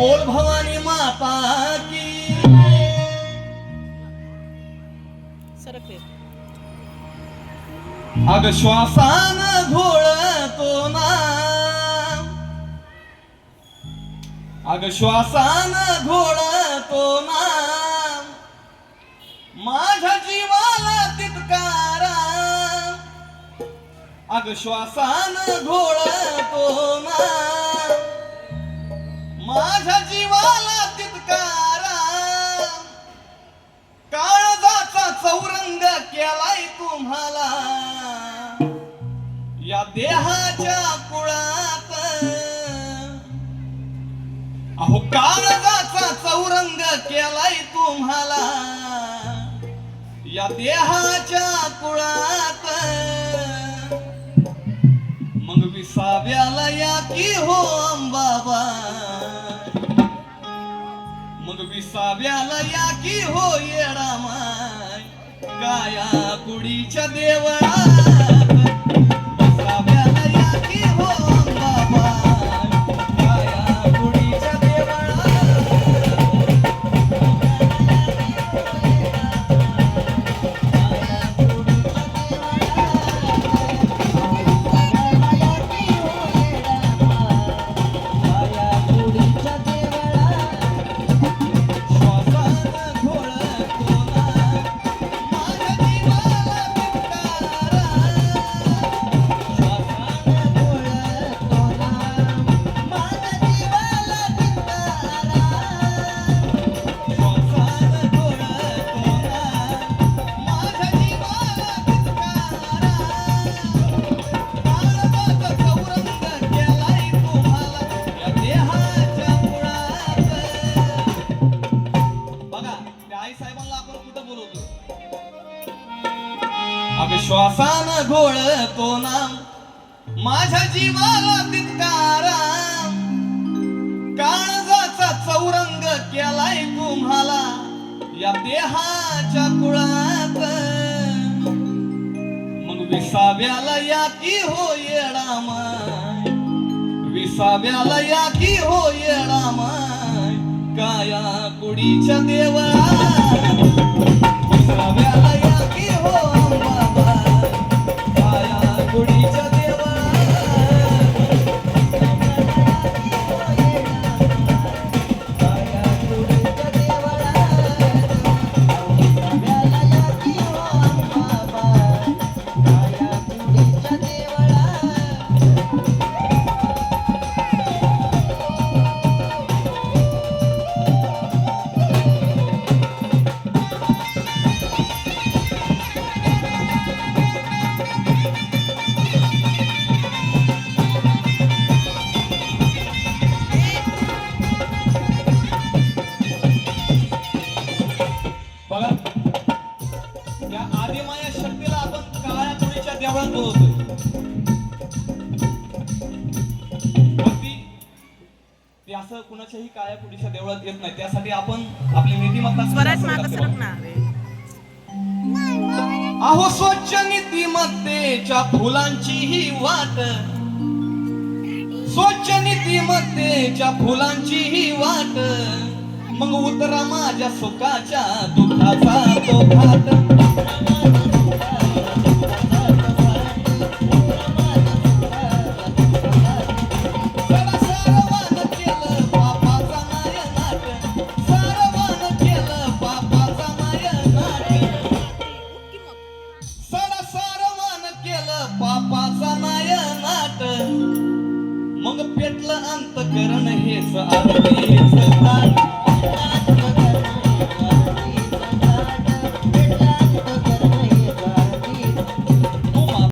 बोल भवानी माता की सरक रे. अग श्वासान घोळतो ना, अग श्वासान घोळतो ना, माझ्या जीवाला तितकारा. अग श्वासान घोळतो ना, माझ्या जीवाला तितकारा. काळजाचा चौरंग केलाय तुम्हाला या देहाच्या कुळात. अहो काळजाचा चौरंग केलाय तुम्हाला या देहाच्या कुळात. मग विसाव्याला या की हो अंबाबा, मग विसाव्याला या की हो येडामाय. काया कुडीच्या देवळात विसाव्याला या की हो अंबाबाई. काया कुडीच्या देवळात श्वासान घोळतो ना, माझ्या जीवाला तितकारा. काळजाचा चौरंग केलाय तुम्हाला या देहाच्या कुळात. मग विसाव्याला या की हो येडामाय, विसाव्याला या की हो येडामाय. काया कुडीच्या देवळात विसाव्याला या की हो अंबाबाई. काया कुडीच्या देवळात काया कुडीच्या देवळात विसाव्याला या की हो अंबाबाई. काया कुडीच्या देवळात. बघा या आदिमाया शक्तीला आपण काळ्या कुडीच्या देवळात बोलवतोय. ती असं कुणाच्याही काळ्या कुडीच्या देवळात येत नाही. त्यासाठी आपण आपली नीतिमत्ता स्वराज मागं सरक ना रे. अहो स्वच्छ नीतिमत्तेच्या फुलांची ही वाट, स्वच्छ नीतिमत्तेच्या फुलांची ही वाट. मग उतरा माझ्या सुखाच्या दुःखाचा तो घाट. सारवान केलं पापाचा नायनाट, सारवान केलं पापाचा नायनाट. सारवान केलं पापाचा नायनाट. मग पेटलं अंतकरण हेच आरतीच ताट.